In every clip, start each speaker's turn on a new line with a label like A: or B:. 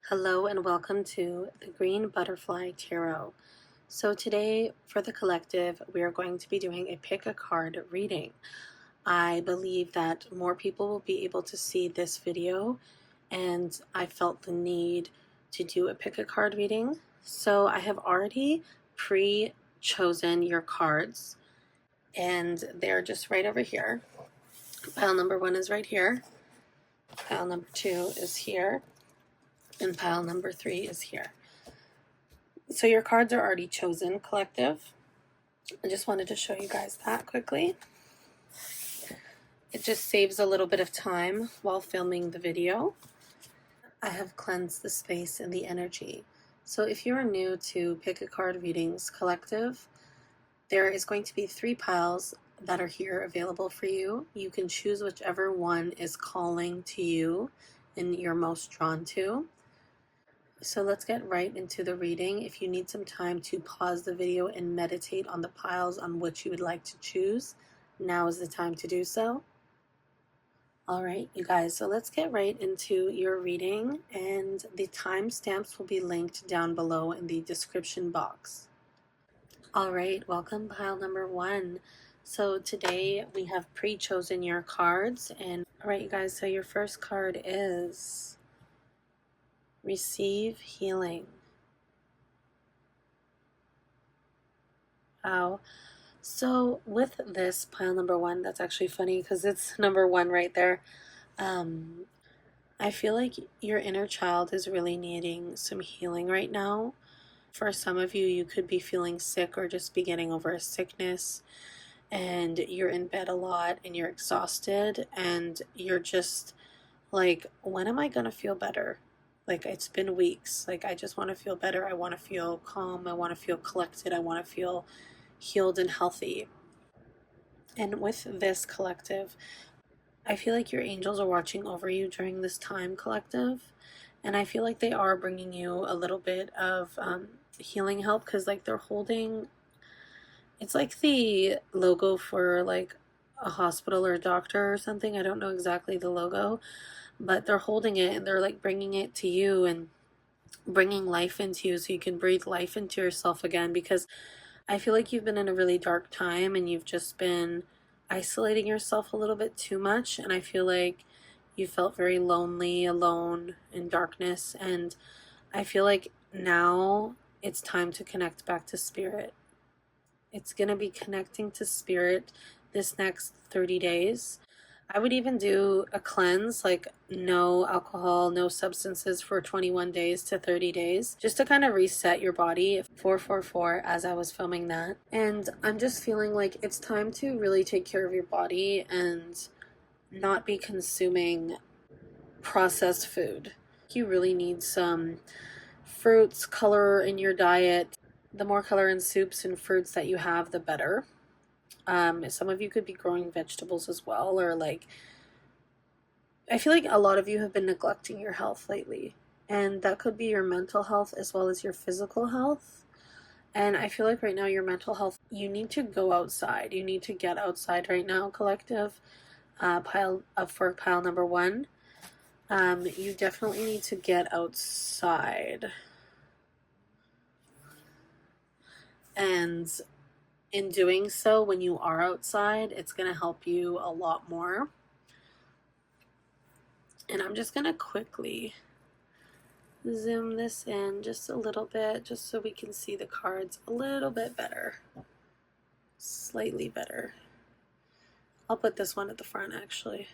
A: Hello and welcome to the Green Butterfly Tarot. So today for the collective, we are going to be doing a pick a card reading. I believe that more people will be able to see this video, and I felt the need to do a pick a card reading. So I have already pre-chosen your cards, and they're just right over here. Pile number 1 is right here. Pile number 2 is here. And pile number 3 is here. So your cards are already chosen, collective. I just wanted to show you guys that quickly. It just saves a little bit of time while filming the video. I have cleansed the space and the energy. So if you are new to Pick a Card Readings Collective, there is going to be 3 piles that are here available for you. You can choose whichever one is calling to you and you're most drawn to. So let's get right into the reading. If you need some time to pause the video and meditate on the piles on which you would like to choose, now is the time to do so. All right, you guys, so let's get right into your reading, and the timestamps will be linked down below in the description box. All right, welcome pile number 1. So today we have pre-chosen your cards, and all right, you guys, so your first card is Receive Healing. Wow. So with this pile number 1, that's actually funny because it's number 1 right there. I feel like your inner child is really needing some healing right now. For some of you, you could be feeling sick or just be getting over a sickness, and you're in bed a lot and you're exhausted and you're just like, when am I gonna feel better? Like, it's been weeks. Like, I just want to feel better. I want to feel calm. I want to feel collected. I want to feel healed and healthy. And with this collective, I feel like your angels are watching over you during this time, collective. And I feel like they are bringing you a little bit of healing help, because like they're holding, it's like the logo for like a hospital or a doctor or something. I don't know exactly the logo, but they're holding it and they're like bringing it to you and bringing life into you so you can breathe life into yourself again, because I feel like you've been in a really dark time and you've just been isolating yourself a little bit too much, and I feel like you felt very lonely, alone in darkness, and I feel like now it's time to connect back to spirit. It's going to be connecting to spirit this next 30 days. I would even do a cleanse, like no alcohol, no substances for 21 days to 30 days, just to kind of reset your body. 444 as I was filming that. And I'm just feeling like it's time to really take care of your body and not be consuming processed food. You really need some fruits, color in your diet. The more color in soups and fruits that you have, the better. Some of you could be growing vegetables as well, or like, I feel like a lot of you have been neglecting your health lately, and that could be your mental health as well as your physical health. And I feel like right now your mental health, you need to go outside. You need to get outside right now, collective. For pile number 1, you definitely need to get outside. And in doing so, when you are outside, it's going to help you a lot more. And I'm just going to quickly zoom this in just a little bit, just so we can see the cards a little bit better. Slightly better. I'll put this one at the front, actually.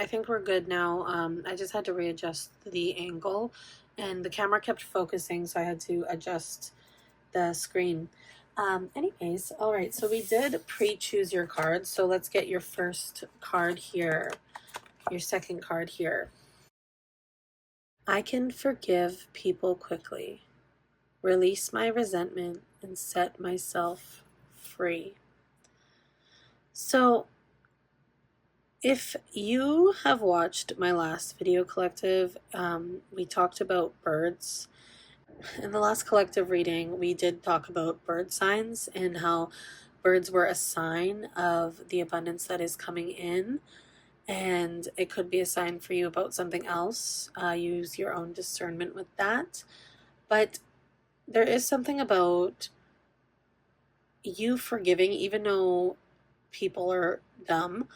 A: I think we're good now. I just had to readjust the angle, and the camera kept focusing, so I had to adjust the screen. Anyways, all right, so we did pre-choose your cards, so let's get your first card here, your second card here. I can forgive people quickly, release my resentment, and set myself free. So if you have watched my last video, collective, we talked about birds. In the last collective reading, we did talk about bird signs and how birds were a sign of the abundance that is coming in. and it could be a sign for you about something else. Use your own discernment with that. But there is something about you forgiving, even though people are dumb.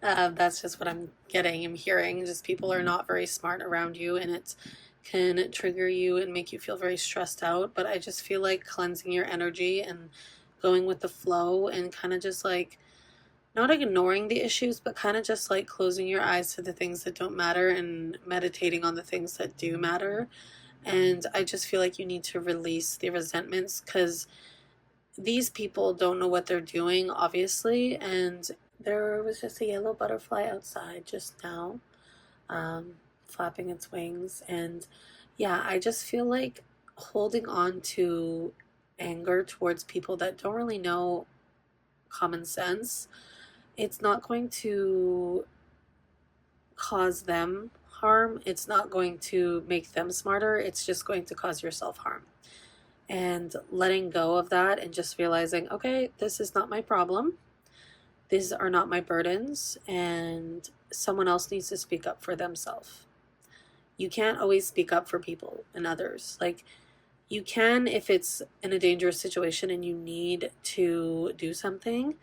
A: That's just what I'm getting. I'm hearing just people are not very smart around you, and it can trigger you and make you feel very stressed out. But I just feel like cleansing your energy and going with the flow and kind of just like not ignoring the issues, but kind of just like closing your eyes to the things that don't matter and meditating on the things that do matter. And I just feel like you need to release the resentments because these people don't know what they're doing, obviously. And there was just a yellow butterfly outside just now, um, flapping its wings. And yeah, I just feel like holding on to anger towards people that don't really know common sense, it's not going to cause them harm. It's not going to make them smarter. It's just going to cause yourself harm. And letting go of that and just realizing, okay, this is not my problem. These are not my burdens, and someone else needs to speak up for themselves. You can't always speak up for people and others. Like, you can if it's in a dangerous situation and you need to do something.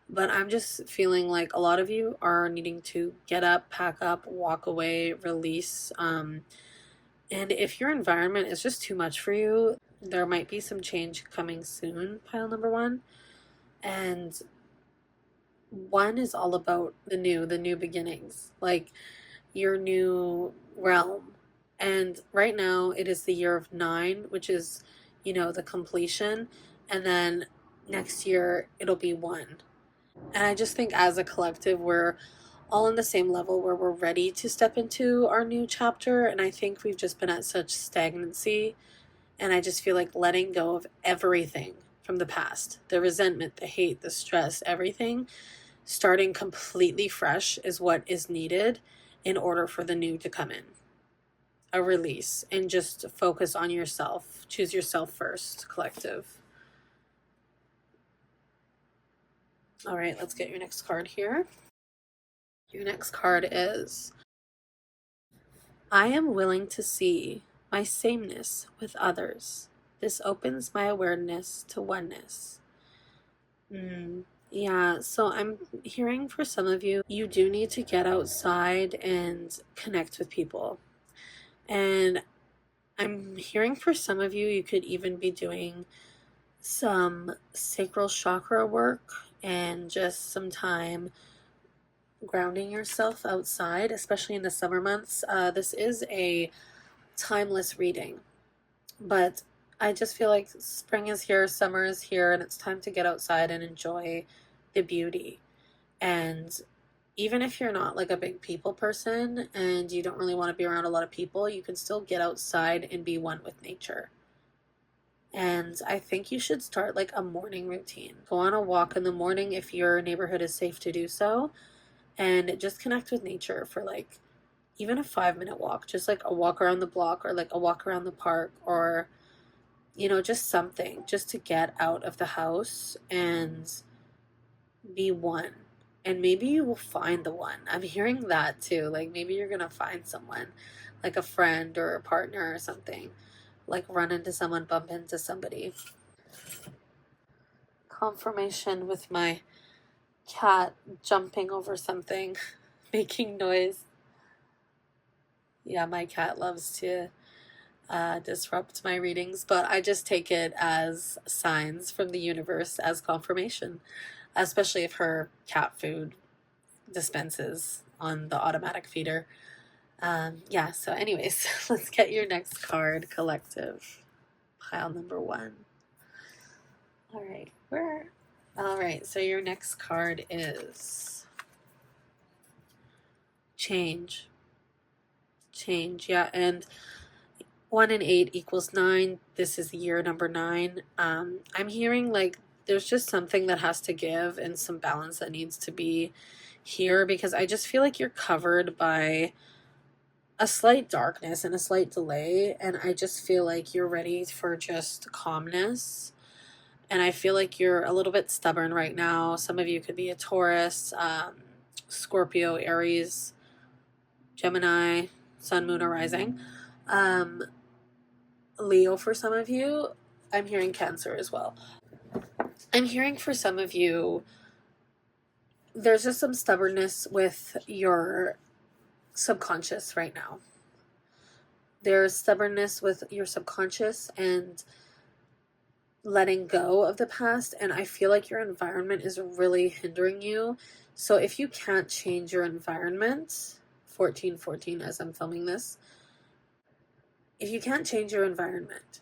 A: But I'm just feeling like a lot of you are needing to get up, pack up, walk away, release. And if your environment is just too much for you, there might be some change coming soon, pile number one. And one is all about the new beginnings, like your new realm. And right now it is the year of nine, which is, the completion. And then next year it'll be one. And I just think as a collective, we're all on the same level where we're ready to step into our new chapter. And I think we've just been at such stagnancy. And I just feel like letting go of everything from the past, the resentment, the hate, the stress, everything, starting completely fresh is what is needed in order for the new to come in. A release and just focus on yourself. Choose yourself first, collective. All right, let's get your next card here. Your next card is I am willing to see my sameness with others. This opens my awareness to oneness. Yeah, so I'm hearing for some of you, you do need to get outside and connect with people. And I'm hearing for some of you, you could even be doing some sacral chakra work and just some time grounding yourself outside, especially in the summer months. This is a timeless reading, but I just feel like spring is here, summer is here, and it's time to get outside and enjoy the beauty. And even if you're not like a big people person and you don't really want to be around a lot of people, you can still get outside and be one with nature. And I think you should start like a morning routine. Go on a walk in the morning if your neighborhood is safe to do so, and just connect with nature for like even a 5-minute walk, just like a walk around the block or like a walk around the park, or just something just to get out of the house and be one. And maybe you will find the one. I'm hearing that too. Like maybe you're gonna find someone, like a friend or a partner or something. Like run into someone, bump into somebody. Confirmation with my cat jumping over something, making noise. Yeah, my cat loves to disrupt my readings, but I just take it as signs from the universe as confirmation, especially if her cat food dispenses on the automatic feeder. Yeah, so anyways, let's get your next card, collective. Pile number one. All right, all right, so your next card is change. Change, yeah, and 1 and 8 equals 9. This is year number 9. I'm hearing like there's just something that has to give and some balance that needs to be here, because I just feel like you're covered by a slight darkness and a slight delay, and I just feel like you're ready for just calmness. And I feel like you're a little bit stubborn right now. Some of you could be a Taurus, Scorpio, Aries, Gemini, Sun, Moon, or Rising. Leo for some of you. I'm hearing Cancer as well. I'm hearing for some of you, there's just some stubbornness with your subconscious right now. There's stubbornness with your subconscious and letting go of the past, and I feel like your environment is really hindering you. So if you can't change your environment, 1414 as I'm filming this, if you can't change your environment,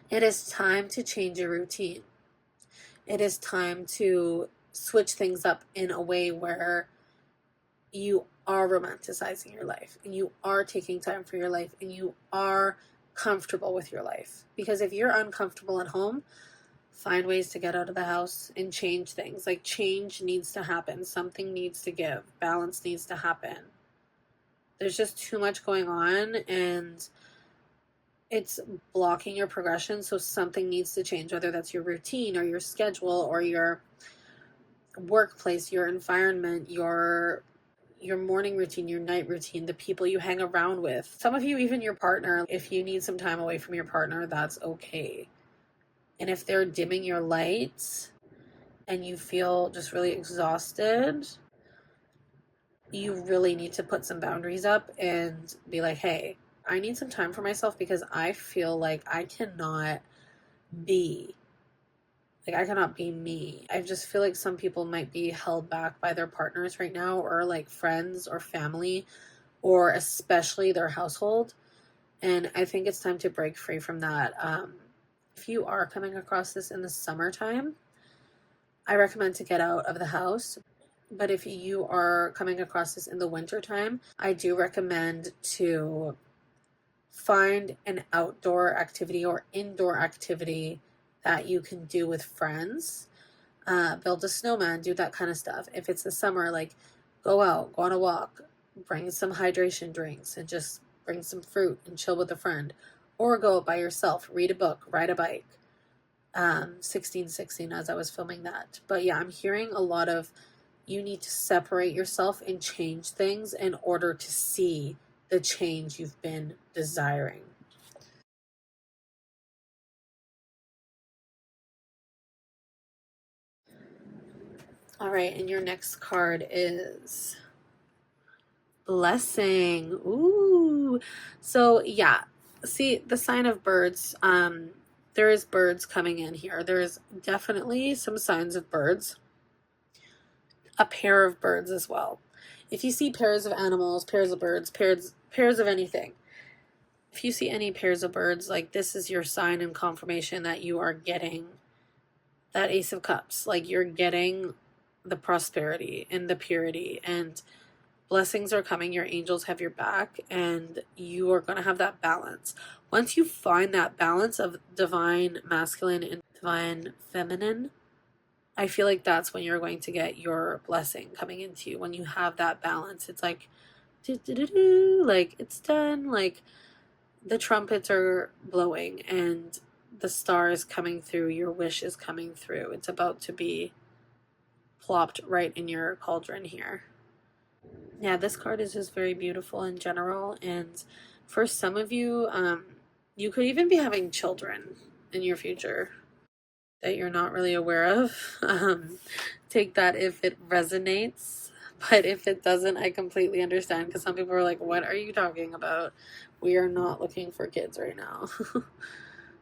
A: it is time to change your routine. It is time to switch things up in a way where you are romanticizing your life and you are taking time for your life and you are comfortable with your life. Because if you're uncomfortable at home, find ways to get out of the house and change things. Like, change needs to happen. Something needs to give. Balance needs to happen. There's just too much going on and it's blocking your progression. So something needs to change, whether that's your routine or your schedule or your workplace, your environment, your morning routine, your night routine, the people you hang around with. Some of you, even your partner. If you need some time away from your partner, that's okay. And if they're dimming your lights and you feel just really exhausted, you really need to put some boundaries up and be like, hey, I need some time for myself because I feel like I cannot be me. I just feel like some people might be held back by their partners right now, or like friends or family, or especially their household. And I think it's time to break free from that. If you are coming across this in the summertime, I recommend to get out of the house. But if you are coming across this in the wintertime, I do recommend to find an outdoor activity or indoor activity that you can do with friends. Build a snowman, do that kind of stuff. If it's the summer, like go out, go on a walk, bring some hydration drinks and just bring some fruit and chill with a friend. Or go out by yourself, read a book, ride a bike. 1616 as I was filming that. But yeah, I'm hearing a lot of you need to separate yourself and change things in order to see the change you've been desiring. All right, and your next card is Blessing. Ooh. So yeah, see the sign of birds. There is birds coming in here. There's definitely some signs of birds. A pair of birds as well. If you see pairs of animals, pairs of birds, pairs of anything, if you see any pairs of birds, like, this is your sign and confirmation that you are getting that Ace of Cups. Like, you're getting the prosperity and the purity, and blessings are coming. Your angels have your back, and you are going to have that balance. Once you find that balance of divine masculine and divine feminine, I feel like that's when you're going to get your blessing coming into you. When you have that balance, it's like, like, it's done. Like, the trumpets are blowing and the stars coming through. Your wish is coming through. It's about to be plopped right in your cauldron here. Yeah, this card is just very beautiful in general. And for some of you, you could even be having children in your future that you're not really aware of. Take that if it resonates. But if it doesn't, I completely understand, because some people are like, what are you talking about? We are not looking for kids right now.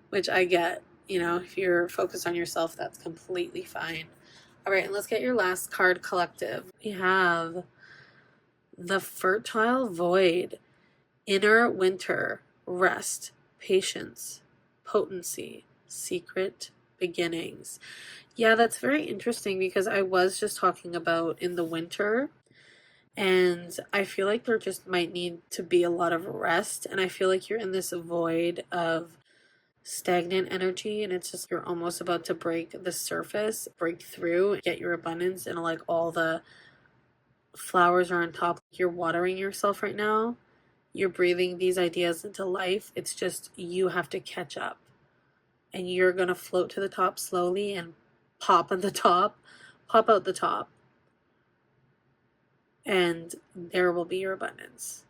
A: Which I get. You know, if you're focused on yourself, that's completely fine. All right, and let's get your last card, collective. We have the Fertile Void, Inner Winter, Rest, Patience, Potency, Secret Beginnings. Yeah, that's very interesting, because I was just talking about in the winter, and I feel like there just might need to be a lot of rest, and I feel like you're in this void of stagnant energy, and it's just you're almost about to break the surface, break through, get your abundance, and like all the flowers are on top. You're watering yourself right now. You're breathing these ideas into life. It's just you have to catch up, and you're going to float to the top slowly and pop on the top, pop out the top. and there will be your abundance.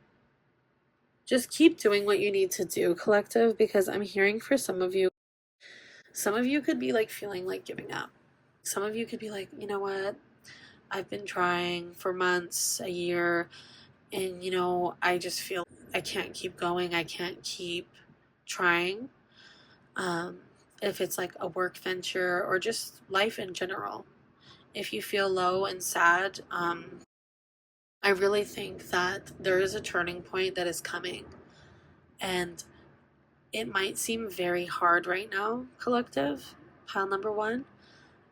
A: Just keep doing what you need to do, collective, because I'm hearing for some of you could be like feeling like giving up. Some of you could be like, you know what? I've been trying for months, a year, and I just feel I can't keep going. I can't keep trying. If it's like a work venture or just life in general. If you feel low and sad, I really think that there is a turning point that is coming. And it might seem very hard right now, collective, pile number one,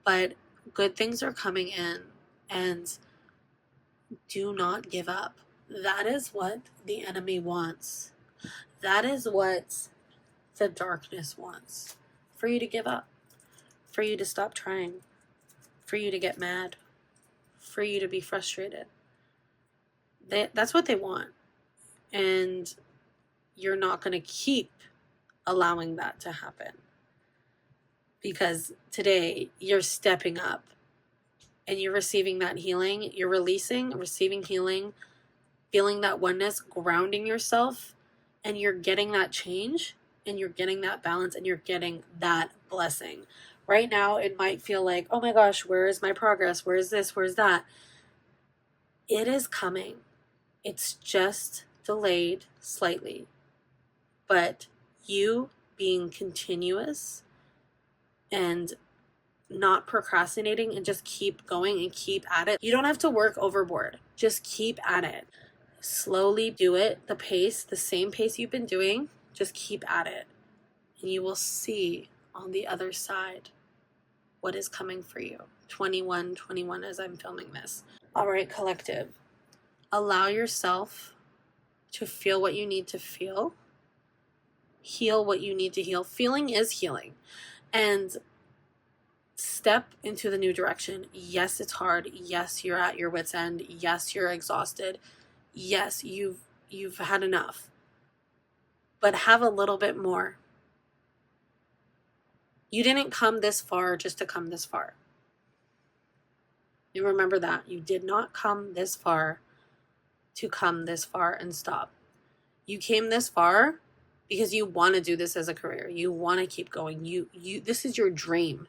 A: but good things are coming in, and do not give up. That is what the enemy wants. That is what the darkness wants. For you to give up, for you to stop trying, for you to get mad, for you to be frustrated. That's what they want. And you're not going to keep allowing that to happen. Because today you're stepping up and you're receiving that healing. You're receiving healing, feeling that oneness, grounding yourself, and you're getting that change, and you're getting that balance, and you're getting that blessing. Right now, it might feel like, oh my gosh, where is my progress? Where is this? Where's that? It is coming. It's just delayed slightly. But you being continuous and not procrastinating and just keep going and keep at it. You don't have to work overboard. Just keep at it. Slowly do it, the same pace you've been doing. Just keep at it. And you will see on the other side what is coming for you. 21 as I'm filming this. All right, collective. Allow yourself to feel what you need to feel. Heal what you need to heal. Feeling is healing. And step into the new direction. Yes, it's hard. Yes, you're at your wit's end. Yes, you're exhausted. Yes, you've had enough. But have a little bit more. You didn't come this far just to come this far. You remember that. You did not come this far to come this far and stop. You came this far because you want to do this as a career. You want to keep going. This is your dream.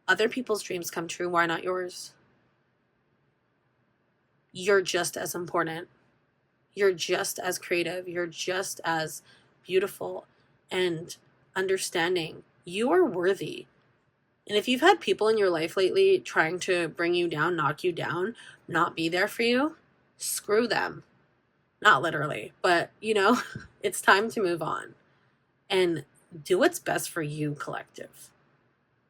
A: Other people's dreams come true. Why not yours? You're just as important. You're just as creative. You're just as beautiful and understanding. You are worthy. And if you've had people in your life lately trying to bring you down, knock you down, not be there for you, screw them. Not literally, but it's time to move on and do what's best for you, collective.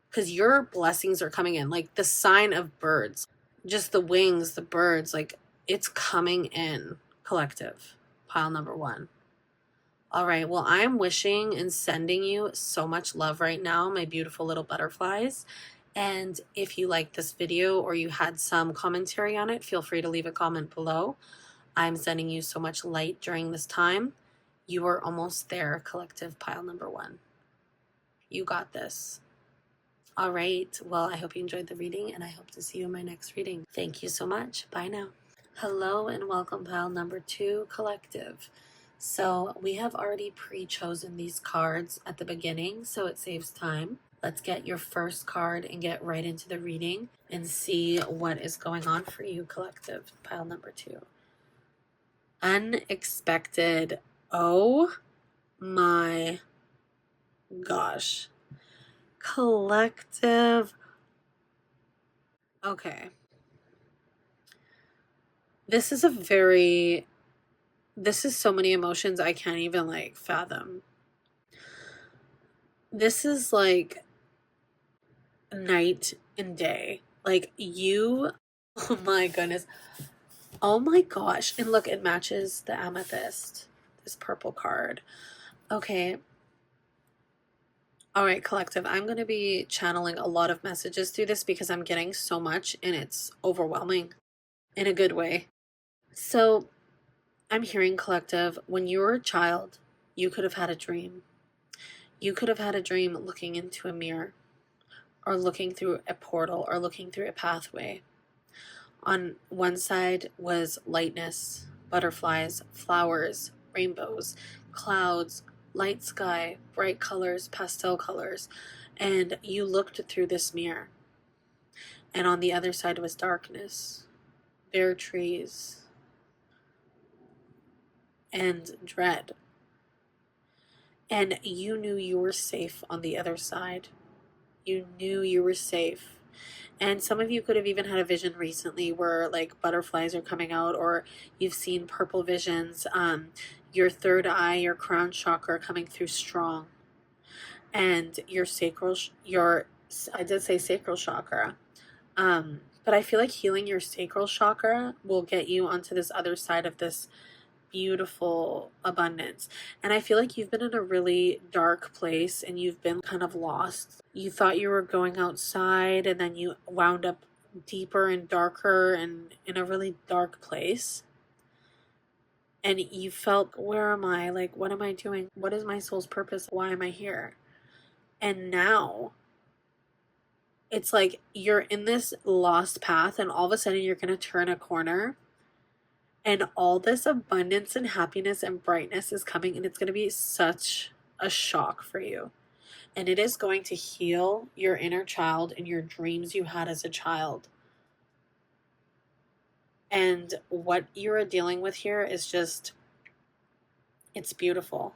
A: Because your blessings are coming in, like the sign of birds, just the wings, the birds, like it's coming in, collective, pile number one. All right, well, I'm wishing and sending you so much love right now, my beautiful little butterflies. And if you liked this video or you had some commentary on it, feel free to leave a comment below. I'm sending you so much light during this time. You are almost there, collective, pile number one. You got this. All right, well, I hope you enjoyed the reading, and I hope to see you in my next reading. Thank you so much. Bye now. Hello and welcome, pile number two, collective. So we have already pre-chosen these cards at the beginning, so it saves time. Let's get your first card and get right into the reading and see what is going on for you, collective, pile number two. Unexpected. Oh my gosh. Collective. Okay. This is so many emotions I can't even fathom. This is like night and day. Like you, oh my goodness. Oh my gosh. And look, it matches the amethyst, this purple card. Okay. All right, collective. I'm going to be channeling a lot of messages through this because I'm getting so much and it's overwhelming in a good way. So I'm hearing, collective, when you were a child, you could have had a dream. You could have had a dream looking into a mirror or looking through a portal or looking through a pathway. On one side was lightness, butterflies, flowers, rainbows, clouds, light sky, bright colors, pastel colors. And you looked through this mirror. And on the other side was darkness, bare trees, and dread. And you knew you were safe on the other side. You knew you were safe. And some of you could have even had a vision recently where like butterflies are coming out, or you've seen purple visions. Your third eye, your crown chakra coming through strong, and your sacral, I did say sacral chakra. But I feel like healing your sacral chakra will get you onto this other side of this beautiful abundance. And I feel like you've been in a really dark place and you've been kind of lost. You thought you were going outside and then you wound up deeper and darker and in a really dark place. And you felt, where am I? Like, what am I doing? What is my soul's purpose? Why am I here? And now it's like you're in this lost path and all of a sudden you're going to turn a corner and all this abundance and happiness and brightness is coming, and it's going to be such a shock for you. And it is going to heal your inner child and your dreams you had as a child. And what you're dealing with here is just, it's beautiful.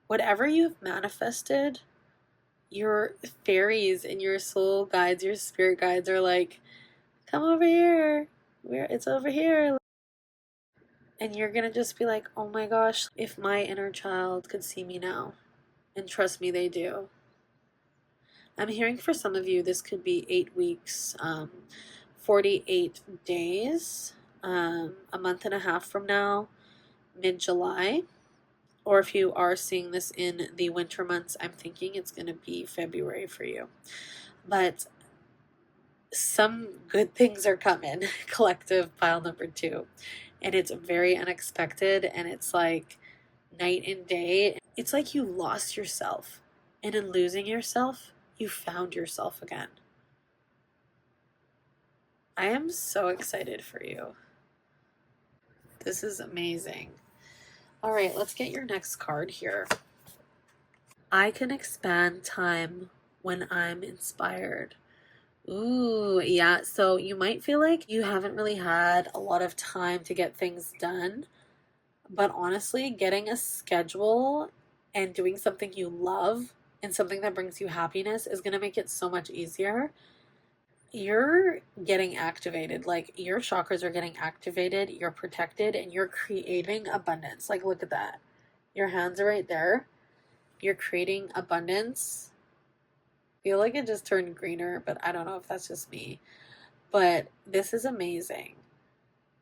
A: Whatever you've manifested, your fairies and your soul guides, your spirit guides are like, come over here. It's over here. And you're going to just be like, oh my gosh, if my inner child could see me now. And trust me, they do. I'm hearing for some of you, this could be 8 weeks, 48 days, a month and a half from now, mid-July. Or if you are seeing this in the winter months, I'm thinking it's going to be February for you. But some good things are coming, collective pile number 2. And it's very unexpected, and it's like night and day. It's like you lost yourself, and in losing yourself, you found yourself again. I am so excited for you. This is amazing. All right, let's get your next card here. I can expand time when I'm inspired. Ooh, yeah. So you might feel like you haven't really had a lot of time to get things done. But honestly, getting a schedule and doing something you love and something that brings you happiness is going to make it so much easier. You're getting activated. Like, your chakras are getting activated, you're protected, and you're creating abundance. Like, look at that. Your hands are right there. You're creating abundance. I feel like it just turned greener, but I don't know if that's just me. But this is amazing.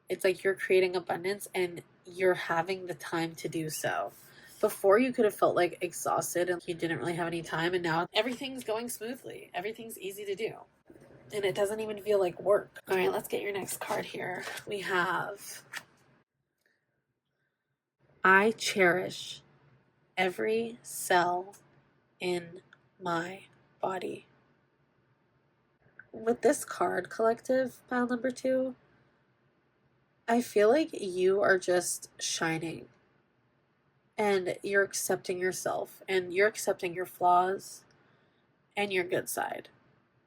A: It's like you're creating abundance and you're having the time to do so. Before, you could have felt like exhausted and you didn't really have any time, and now everything's going smoothly. Everything's easy to do. And it doesn't even feel like work. All right, let's get your next card here. We have, I cherish every cell in my body. With this card, collective pile number 2, I feel like you are just shining. And you're accepting yourself, and you're accepting your flaws and your good side.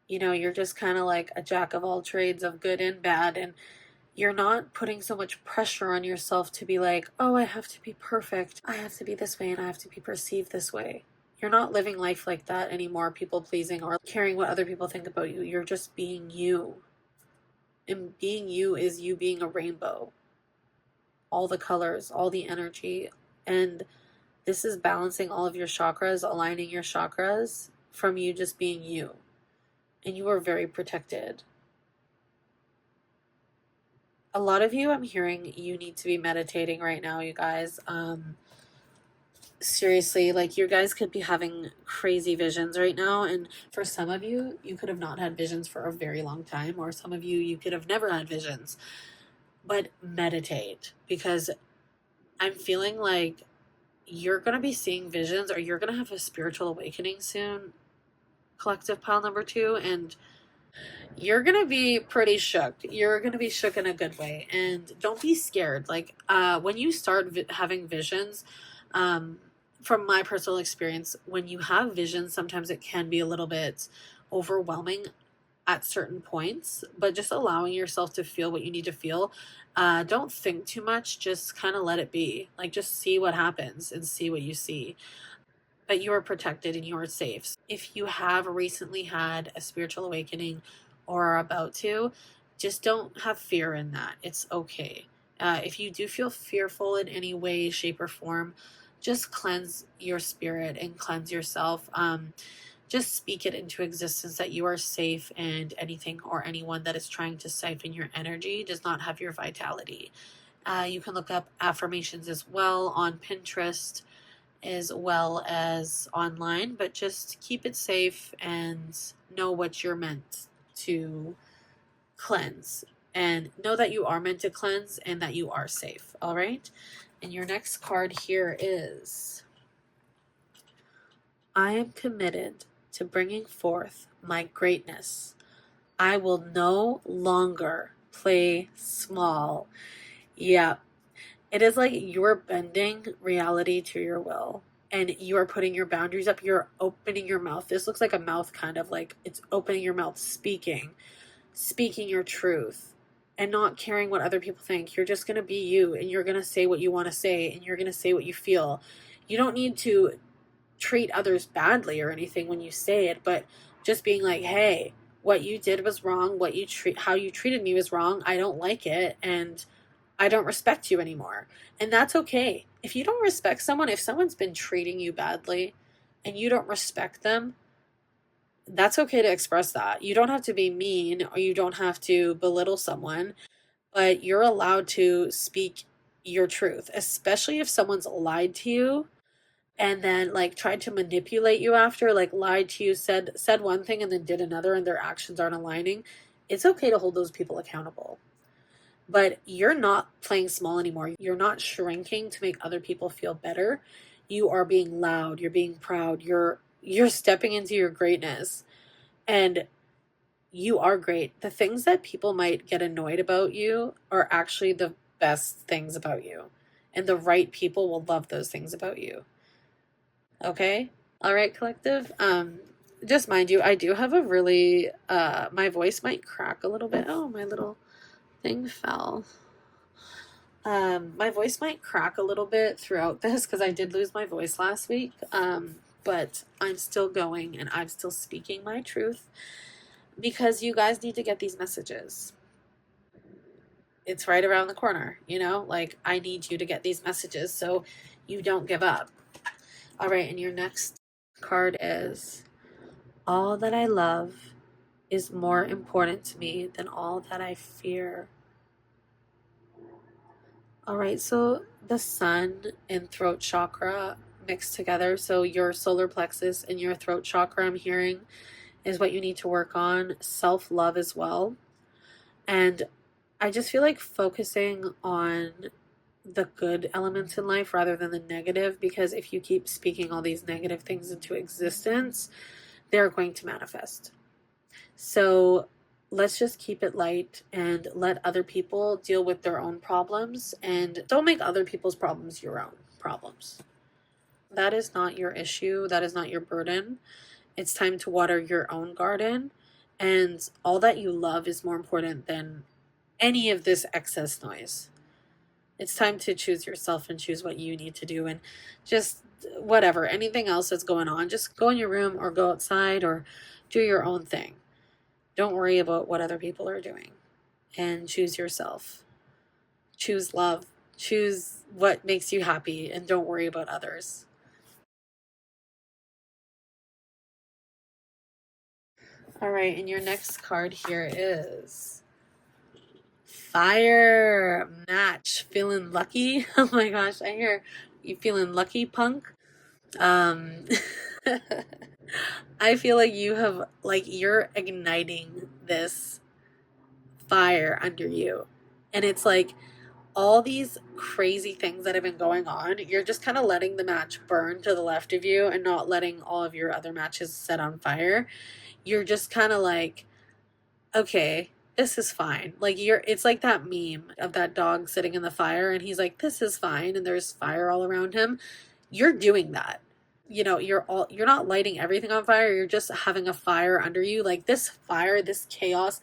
A: You know, you're just kind of like a jack of all trades of good and bad, and you're not putting so much pressure on yourself to be like, oh, I have to be perfect. I have to be this way and I have to be perceived this way. You're not living life like that anymore, people pleasing or caring what other people think about you. You're just being you. And being you is you being a rainbow. All the colors, all the energy. And this is balancing all of your chakras, aligning your chakras from you just being you. And you are very protected. A lot of you, I'm hearing, you need to be meditating right now, you guys. Seriously, like, you guys could be having crazy visions right now. And for some of you, you could have not had visions for a very long time. Or some of you, you could have never had visions. But meditate, because I'm feeling like you're going to be seeing visions, or you're going to have a spiritual awakening soon, collective pile number 2. And You're gonna be pretty shook. You're gonna be shook in a good way, and don't be scared. Like when you start having visions, um, from my personal experience, when you have visions, sometimes it can be a little bit overwhelming at certain points, but just allowing yourself to feel what you need to feel. Don't think too much, just kind of let it be. Like, just see what happens and see what you see. But you are protected and you are safe. So if you have recently had a spiritual awakening or are about to, just don't have fear in that. It's okay. If you do feel fearful in any way, shape, or form, just cleanse your spirit and cleanse yourself. Just speak it into existence that you are safe, and anything or anyone that is trying to siphon your energy does not have your vitality. You can look up affirmations as well on Pinterest as well as online, but just keep it safe and know what you're meant to cleanse. And know that you are meant to cleanse and that you are safe. All right. And your next card here is, I am committed to bringing forth my greatness. I will no longer play small. Yeah, it is like you're bending reality to your will, and you are putting your boundaries up. You're opening your mouth. This looks like a mouth, kind of like it's opening your mouth, speaking your truth, and not caring what other people think. You're just going to be you, and you're going to say what you want to say, and you're going to say what you feel. You don't need to treat others badly or anything when you say it, but just being like, hey, what you did was wrong. How you treated me was wrong. I don't like it. And I don't respect you anymore. And that's okay. If you don't respect someone, if someone's been treating you badly and you don't respect them, that's okay to express that. You don't have to be mean or you don't have to belittle someone, but you're allowed to speak your truth, especially if someone's lied to you and then like tried to manipulate you after, like lied to you, said one thing and then did another, and their actions aren't aligning. It's okay to hold those people accountable. But you're not playing small anymore. You're not shrinking to make other people feel better. You are being loud, you're being proud, you're stepping into your greatness. And you are great. The things that people might get annoyed about you are actually the best things about you. And the right people will love those things about you. Okay? All right, collective. Just mind you, I do have a really my voice might crack a little bit. Oh, my little thing fell. My voice might crack a little bit throughout this because I did lose my voice last week. But I'm still going and I'm still speaking my truth because you guys need to get these messages. It's right around the corner, like I need you to get these messages so you don't give up. All right, and your next card is, all that I love is more important to me than all that I fear. All right, so the sun and throat chakra mixed together. So your solar plexus and your throat chakra, I'm hearing, is what you need to work on. Self-love as well. And I just feel like focusing on the good elements in life rather than the negative, because if you keep speaking all these negative things into existence, they're going to manifest. So let's just keep it light and let other people deal with their own problems, and don't make other people's problems your own problems. That is not your issue. That is not your burden. It's time to water your own garden, and all that you love is more important than any of this excess noise. It's time to choose yourself and choose what you need to do, and just whatever, anything else that's going on, just go in your room or go outside or do your own thing. Don't worry about what other people are doing, and choose yourself. Choose love. Choose what makes you happy, and don't worry about others. All right, and your next card here is fire match. Feeling lucky? Oh my gosh, I hear you feeling lucky, punk. Um I feel like you're igniting this fire under you. And it's like all these crazy things that have been going on, you're just kind of letting the match burn to the left of you and not letting all of your other matches set on fire. You're just kind of like okay, this is fine. Like it's like that meme of that dog sitting in the fire and he's like, this is fine. And there's fire all around him. You're doing that. You're not lighting everything on fire. You're just having a fire under you. Like this fire, this chaos,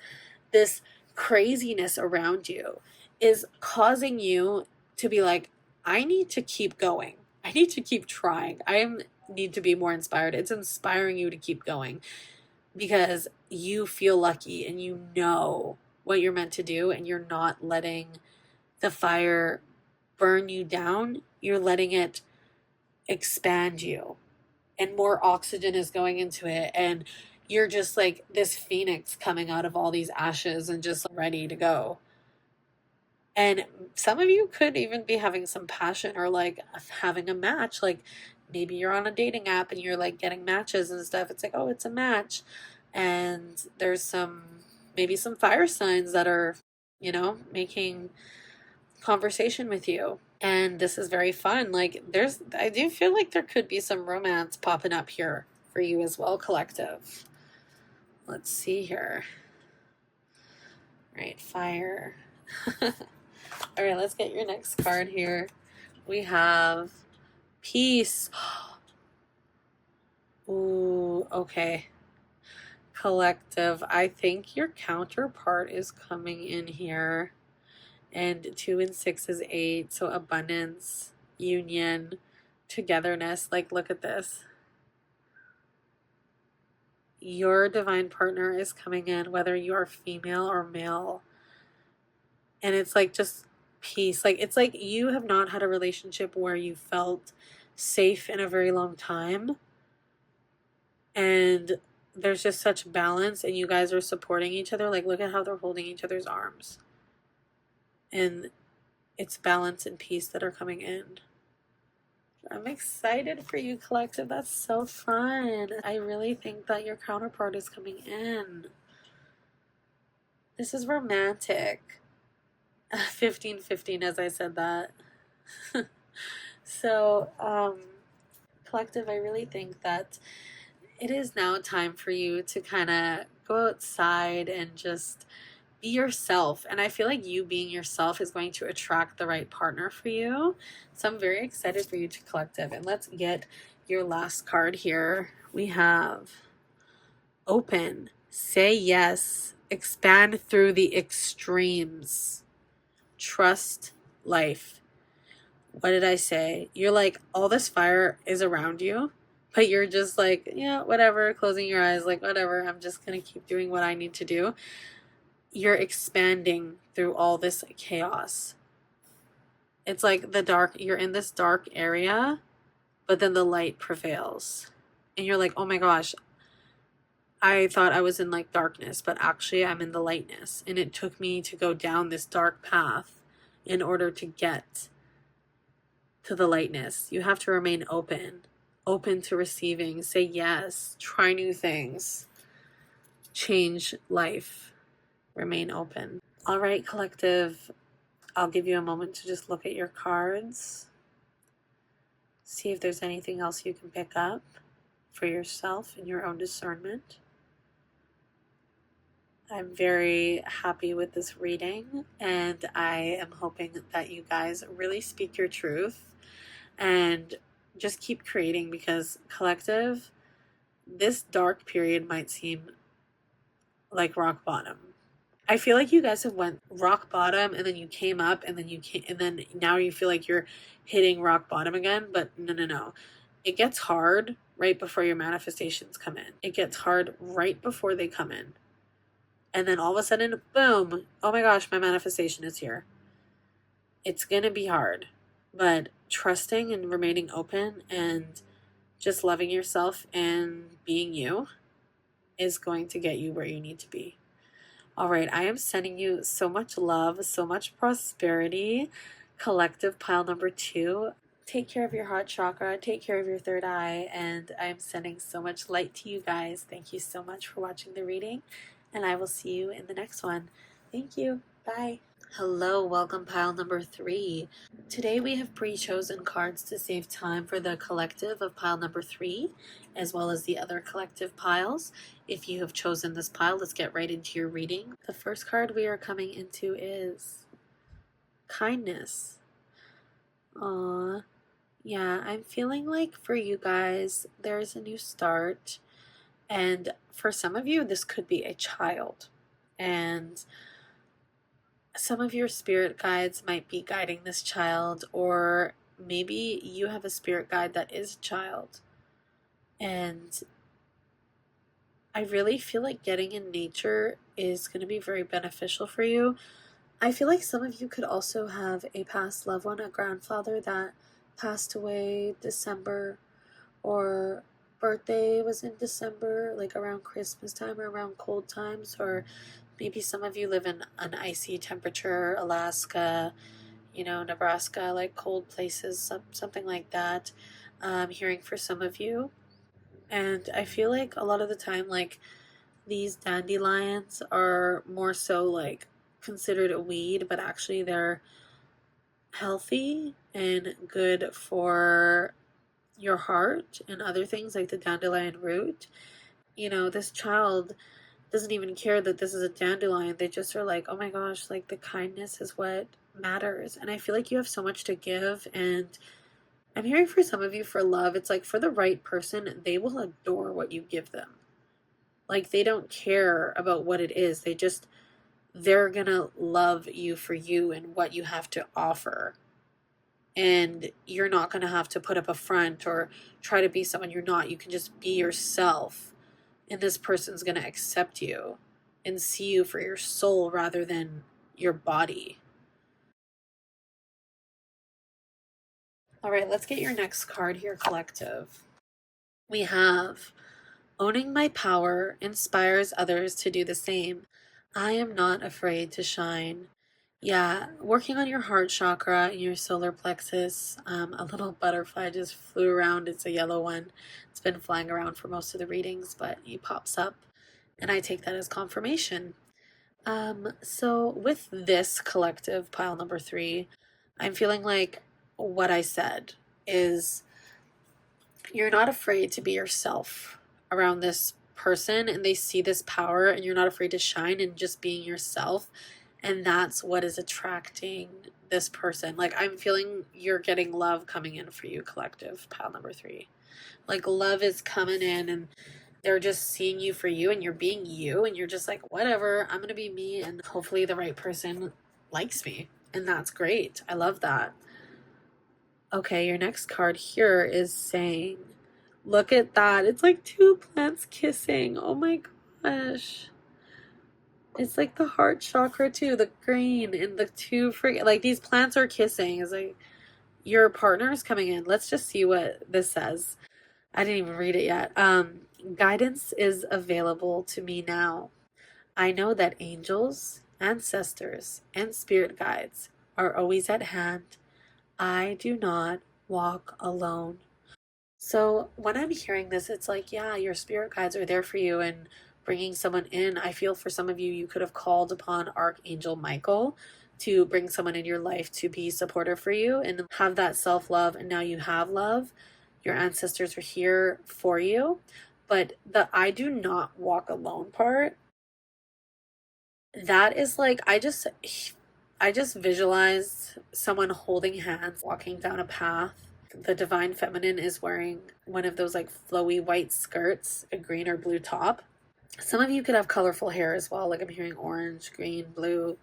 A: this craziness around you is causing you to be like, I need to keep going. I need to keep trying. Need to be more inspired. It's inspiring you to keep going because you feel lucky and you know what you're meant to do and you're not letting the fire burn you down. You're letting it expand you and more oxygen is going into it and you're just like this phoenix coming out of all these ashes and just ready to go. And some of you could even be having some passion or like having a match. Like maybe you're on a dating app and you're like getting matches and stuff. It's like, oh, it's a match. And there's maybe some fire signs that are, making conversation with you. And this is very fun. Like I do feel like there could be some romance popping up here for you as well, collective. Let's see here. Right, fire. All right, let's get your next card here. We have peace. Ooh, okay. Collective, I think your counterpart is coming in here. And 2 and 6 is 8. So abundance, union, togetherness. Like, look at this. Your divine partner is coming in, whether you are female or male. And it's like just peace. Like, it's like you have not had a relationship where you felt safe in a very long time. And there's just such balance and you guys are supporting each other. Like, look at how they're holding each other's arms. And it's balance and peace that are coming in. I'm excited for you, collective. That's so fun. I really think that your counterpart is coming in. This is romantic. 15-15 as I said that. So, collective, I really think that it is now time for you to kind of go outside and just be yourself. And I feel like you being yourself is going to attract the right partner for you. So I'm very excited for you to collective. And let's get your last card here. We have open, say yes, expand through the extremes, trust life. What did I say? You're like, all this fire is around you, but you're just like, yeah, whatever, closing your eyes, like, whatever, I'm just going to keep doing what I need to do. You're expanding through all this chaos. It's like you're in this dark area, but then the light prevails. And you're like, oh my gosh, I thought I was in like darkness, but actually I'm in the lightness. And it took me to go down this dark path in order to get to the lightness. You have to remain open to receiving, say yes, try new things, change life, remain open. All right, collective, I'll give you a moment to just look at your cards, see if there's anything else you can pick up for yourself and your own discernment. I'm very happy with this reading, and I am hoping that you guys really speak your truth and just keep creating, because collective, this dark period might seem like rock bottom. I feel like you guys have went rock bottom and then you came up and then and then now you feel like you're hitting rock bottom again, but no. It gets hard right before your manifestations come in. It gets hard right before they come in. And then all of a sudden, boom, oh my gosh, my manifestation is here. It's going to be hard, but trusting and remaining open and just loving yourself and being you is going to get you where you need to be. All right, I am sending you so much love, so much prosperity. Collective pile number 2. Take care of your heart chakra, take care of your third eye, and I am sending so much light to you guys. Thank you so much for watching the reading, and I will see you in the next one. Thank you. Bye. Hello, welcome pile number 3. Today we have pre-chosen cards to save time for the collective of pile number 3, as well as the other collective piles. If you have chosen this pile, let's get right into your reading. The first card we are coming into is kindness. Aww. Yeah, I'm feeling like for you guys, there's a new start. And for some of you, this could be a child. And some of your spirit guides might be guiding this child, or maybe you have a spirit guide that is a child. And I really feel like getting in nature is going to be very beneficial for you. I feel like some of you could also have a past loved one, a grandfather that passed away December, or birthday was in December, like around Christmas time or around cold times, or maybe some of you live in an icy temperature, Alaska, Nebraska, like cold places, something like that. Hearing for some of you. And I feel like a lot of the time, like these dandelions are more so like considered a weed, but actually they're healthy and good for your heart and other things like the dandelion root. This child doesn't even care that this is a dandelion. They just are like, oh my gosh, like the kindness is what matters. And I feel like you have so much to give. And I'm hearing for some of you for love, it's like for the right person, they will adore what you give them. Like they don't care about what it is. They're gonna love you for you and what you have to offer. And you're not gonna have to put up a front or try to be someone you're not. You can just be yourself, and this person's going to accept you and see you for your soul rather than your body. All right, let's get your next card here, collective. We have owning my power inspires others to do the same. I am not afraid to shine. Yeah, working on your heart chakra and your solar plexus. A little butterfly just flew around. It's a yellow one. It's been flying around for most of the readings, but he pops up, and I take that as confirmation. So with this collective pile number 3, I'm feeling like what I said is you're not afraid to be yourself around this person, and they see this power, and you're not afraid to shine and just being yourself. And that's what is attracting this person. Like I'm feeling you're getting love coming in for you, collective pile number 3. Like love is coming in, and they're just seeing you for you, and you're being you, and you're just like, whatever, I'm gonna be me, and hopefully the right person likes me. And that's great. I love that. Okay, your next card here is saying, look at that. It's like two plants kissing. Oh my gosh. It's like the heart chakra too, the green and the two like these plants are kissing. It's like your partner is coming in. Let's just see what this says. I didn't even read it yet. Guidance is available to me now. I know that angels, ancestors, and spirit guides are always at hand. I do not walk alone. So when I'm hearing this, it's like, yeah, your spirit guides are there for you and bringing someone in. I feel for some of you, you could have called upon Archangel Michael to bring someone in your life to be supportive for you and have that self love. And now you have love. Your ancestors are here for you. But the I do not walk alone part, that is like, I just visualized someone holding hands walking down a path. The divine feminine is wearing one of those like flowy white skirts, a green or blue top. Some of you could have colorful hair as well, like I'm hearing orange, green, blue,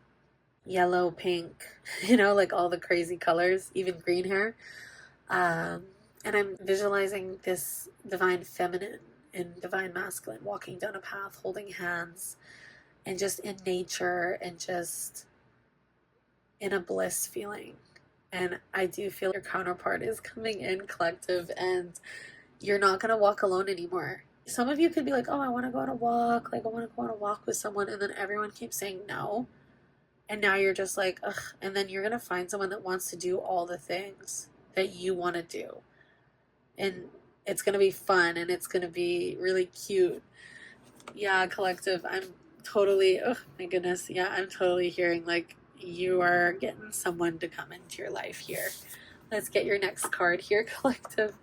A: yellow, pink, like all the crazy colors, even green hair. And I'm visualizing this divine feminine and divine masculine walking down a path holding hands and just in nature and just in a bliss feeling. And I do feel your counterpart is coming in, collective, and you're not going to walk alone anymore. Some of you could be like, oh, I want to go on a walk. Like, I want to go on a walk with someone. And then everyone keeps saying no. And now you're just like, ugh. And then you're going to find someone that wants to do all the things that you want to do. And it's going to be fun and it's going to be really cute. Yeah, collective. I'm totally, oh my goodness. Yeah, I'm totally hearing like You are getting someone to come into your life here. Let's get your next card here, collective.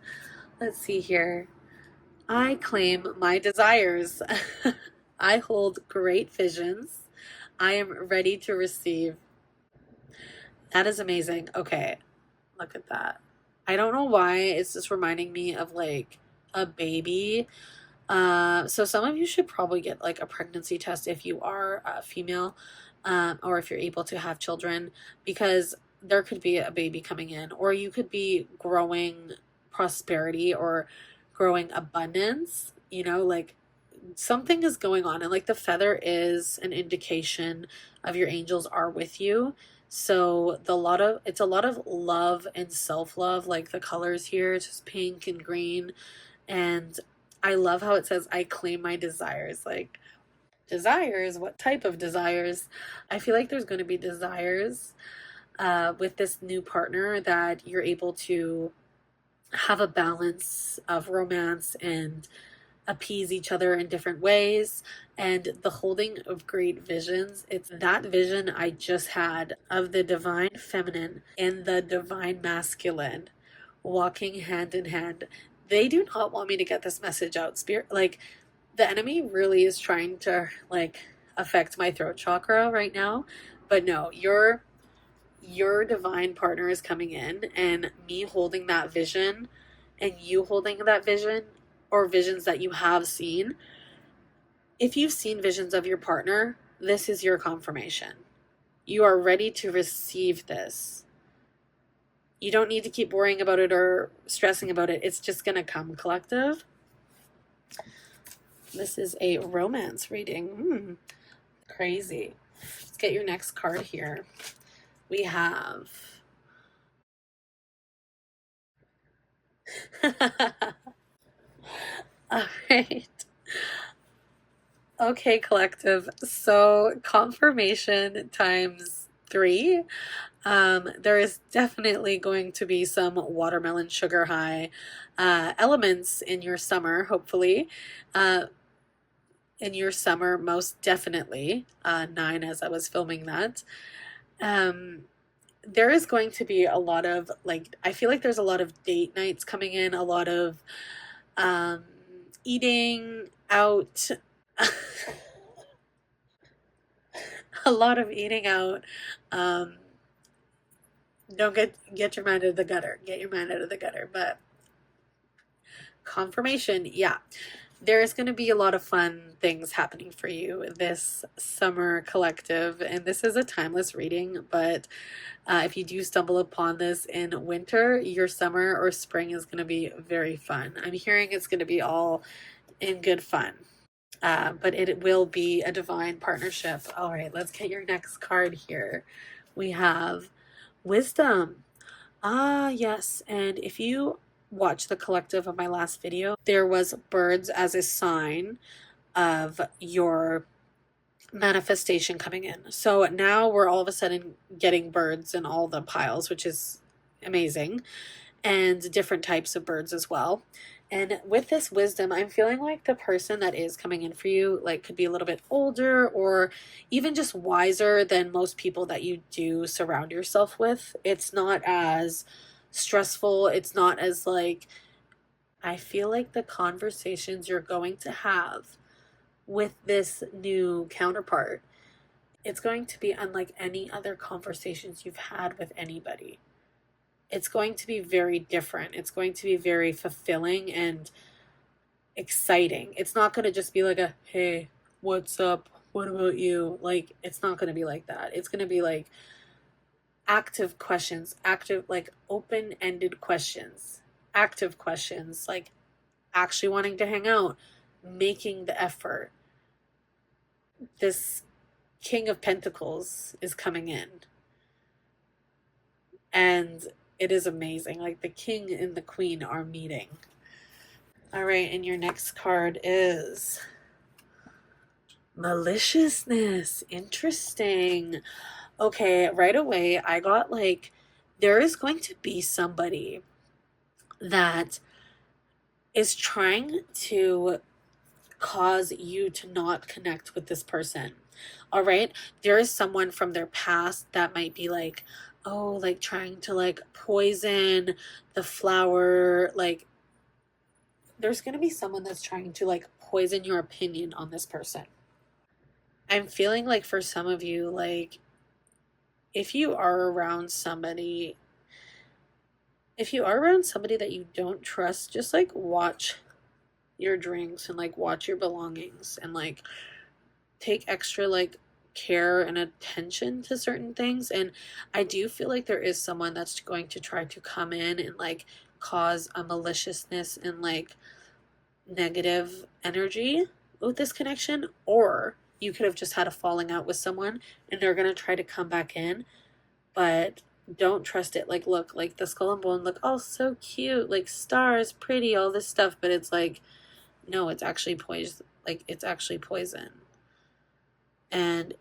A: Let's see here. I claim my desires. I hold great visions. I am ready to receive. That is amazing. Okay, look at that. I don't know why it's just reminding me of like a baby. So some of you should probably get like a pregnancy test if you are a female, or if you're able to have children, because there could be a baby coming in, or you could be growing prosperity or growing abundance, like something is going on. And like the feather is an indication of your angels are with you. So it's a lot of love and self-love, like the colors here, it's just pink and green. And I love how it says, I claim my desires. Like, desires? What type of desires? I feel like there's going to be desires with this new partner that you're able to have a balance of romance and appease each other in different ways. And the holding of great visions, it's that vision I just had of the divine feminine and the divine masculine walking hand in hand. They do not want me to get this message out. Spirit, like, the enemy really is trying to like affect my throat chakra right now. But no, your divine partner is coming in, and me holding that vision and you holding that vision, or visions that you have seen. If you've seen visions of your partner, this is your confirmation. You are ready to receive this. You don't need to keep worrying about it or stressing about it. It's just going to come, collective. This is a romance reading. Crazy. Let's get your next card here. We have... All right. Okay, collective. So confirmation times 3. There is definitely going to be some watermelon sugar high elements in your summer, hopefully. In your summer, most definitely. 9 as I was filming that. There is going to be a lot of, like, I feel like there's a lot of date nights coming in, a lot of eating out. A lot of eating out. Don't get your mind out of the gutter. Get your mind out of the gutter. But confirmation, yeah. There's going to be a lot of fun things happening for you this summer, collective. And this is a timeless reading, but if you do stumble upon this in winter, your summer or spring is going to be very fun. I'm hearing it's going to be all in good fun. But it will be a divine partnership. All right, let's get your next card here. We have wisdom. Ah, yes. And if you watch the collective of my last video, there was birds as a sign of your manifestation coming in. So now we're all of a sudden getting birds in all the piles, which is amazing, and different types of birds as well. And with this wisdom, I'm feeling like the person that is coming in for you, like, could be a little bit older or even just wiser than most people that you do surround yourself with. It's not as stressful. It's not as like, I feel like the conversations you're going to have with this new counterpart, it's going to be unlike any other conversations you've had with anybody. It's going to be very different. It's going to be very fulfilling and exciting. It's not going to just be like a, hey, what's up? What about you? Like, it's not going to be like that. It's going to be like active questions, like open-ended questions, active questions, like actually wanting to hang out, making the effort. This King of Pentacles is coming in. And it is amazing. Like, the king and the queen are meeting. All right, and your next card is maliciousness. Interesting. Okay, right away I got like, there is going to be somebody that is trying to cause you to not connect with this person. All right. There is someone from their past that might be like, oh, like trying to like poison the flower. Like, there's going to be someone that's trying to like poison your opinion on this person. I'm feeling like for some of you, like, if you are around somebody, if you are around somebody that you don't trust, just like watch your drinks and like watch your belongings and like take extra like care and attention to certain things. And I do feel like there is someone that's going to try to come in and like cause a maliciousness and like negative energy with this connection, or you could have just had a falling out with someone and they're going to try to come back in, but don't trust it. Like, look, like the skull and bone look all so cute, like stars, pretty, all this stuff, but it's like, no, it's actually poison. Like, it's actually poison. And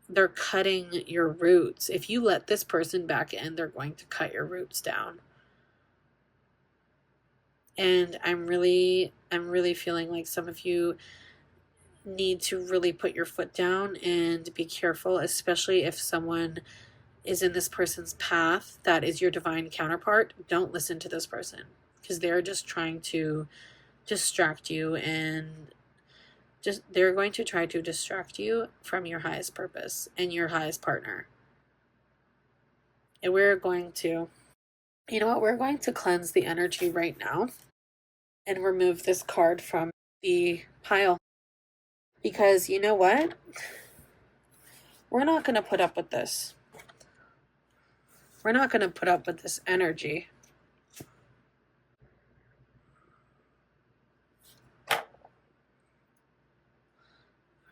A: they're cutting your roots. If you let this person back in, they're going to cut your roots down. And I'm really feeling like some of you need to really put your foot down and be careful, especially if someone is in this person's path that is your divine counterpart. Don't listen to this person, because they're just trying to distract you, and they're going to try to distract you from your highest purpose and your highest partner. And we're going to, you know what, we're going to cleanse the energy right now and remove this card from the pile, because you know what, we're not going to put up with this. We're not going to put up with this energy.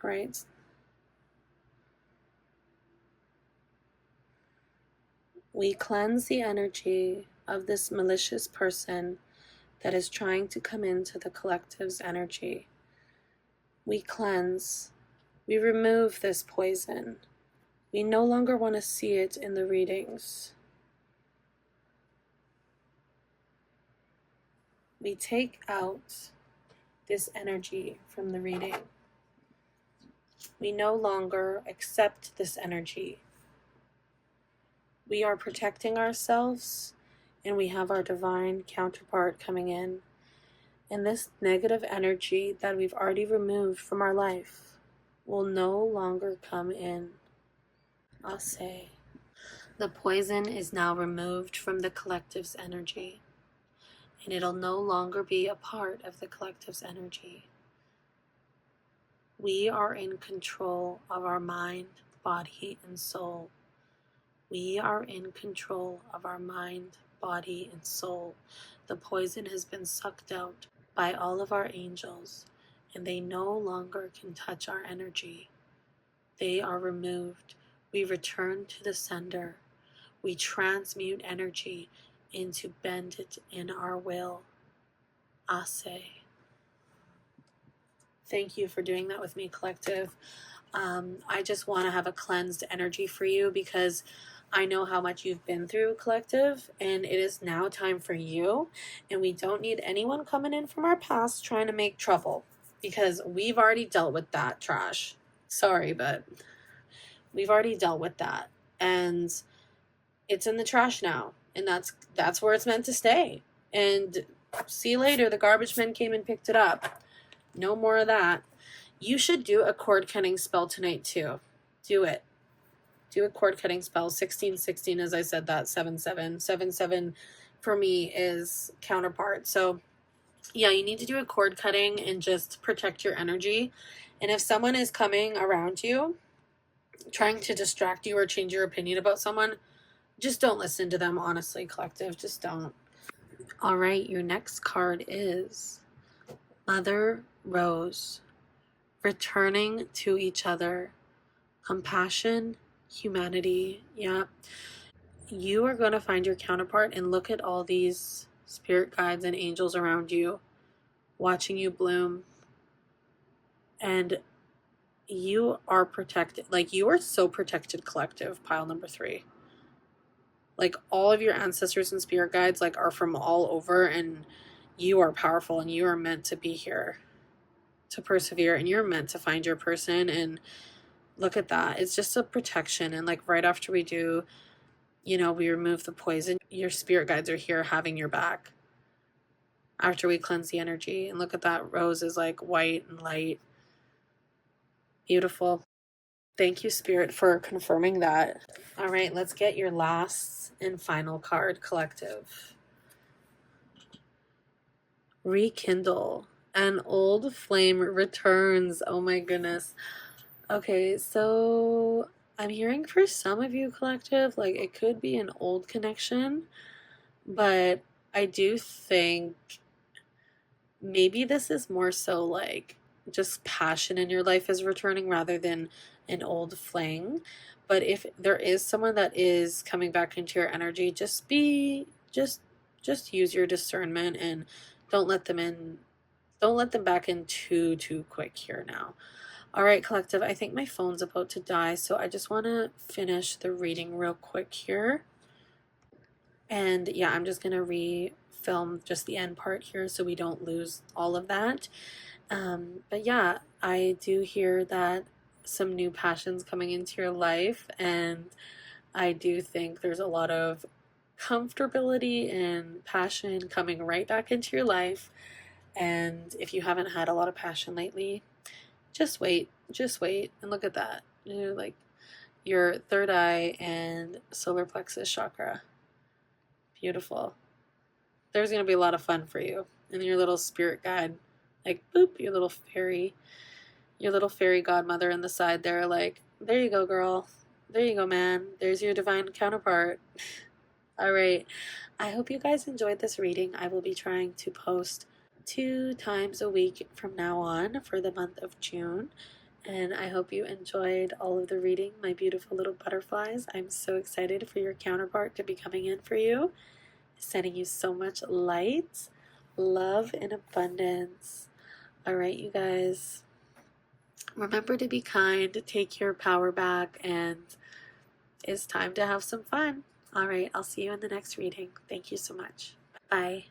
A: Right? We cleanse the energy of this malicious person that is trying to come into the collective's energy. We cleanse. We remove this poison. We no longer want to see it in the readings. We take out this energy from the reading. We no longer accept this energy. We are protecting ourselves, and we have our divine counterpart coming in. And this negative energy that we've already removed from our life will no longer come in. I'll say, the poison is now removed from the collective's energy, and it'll no longer be a part of the collective's energy. We are in control of our mind, body, and soul. We are in control of our mind, body, and soul. The poison has been sucked out by all of our angels, and they no longer can touch our energy. They are removed. We return to the sender. We transmute energy into bend it in our will. Ase. Thank you for doing that with me, collective. I just want to have a cleansed energy for you, because I know how much you've been through, collective, and it is now time for you. And we don't need anyone coming in from our past trying to make trouble, because we've already dealt with that trash. Sorry, but we've already dealt with that, and it's in the trash now, and that's where it's meant to stay. And see you later. The garbage men came and picked it up. No more of that. You should do a cord cutting spell tonight too. Do it. Do a cord cutting spell. 1616, as I said, that 77. 77 for me is counterpart. So yeah, you need to do a cord cutting and just protect your energy. And if someone is coming around you trying to distract you or change your opinion about someone, just don't listen to them, honestly, collective. Just don't. All right, your next card is Mother Rose. Returning to each other. Compassion, humanity. Yeah. You are going to find your counterpart, and look at all these spirit guides and angels around you watching you bloom. And you are protected. Like, you are so protected, collective, pile number 3. Like, all of your ancestors and spirit guides like are from all over, and you are powerful, and you are meant to be here. to persevere, and you're meant to find your person. And look at that. It's just a protection. And like right after we do, we remove the poison, your spirit guides are here having your back after we cleanse the energy. And look at that. Rose is like white and light. Beautiful. Thank you, Spirit, for confirming that. All right, let's get your last and final card, Collective. Rekindle. An old flame returns. Oh my goodness. Okay, so I'm hearing for some of you, Collective, like it could be an old connection, but I do think maybe this is more so like just passion in your life is returning rather than an old fling. But if there is someone that is coming back into your energy, just use your discernment and don't let them in. Don't let them back in too quick here now. All right, Collective, I think my phone's about to die, so I just want to finish the reading real quick here. And yeah, I'm just going to re-film just the end part here so we don't lose all of that. But yeah, I do hear that some new passions coming into your life, and I do think there's a lot of comfortability and passion coming right back into your life. And if you haven't had a lot of passion lately, just wait, and look at that. Like your third eye and solar plexus chakra. Beautiful. There's going to be a lot of fun for you. And your little spirit guide, like, boop, your little fairy godmother in the side there, like, there you go, girl. There you go, man. There's your divine counterpart. All right. I hope you guys enjoyed this reading. I will be trying to post 2 times a week from now on for the month of June. And I hope you enjoyed all of the reading, my beautiful little butterflies. I'm so excited for your counterpart to be coming in for you. Sending you so much light, love, and abundance. All right, you guys. Remember to be kind, take your power back, and it's time to have some fun. All right, I'll see you in the next reading. Thank you so much. Bye.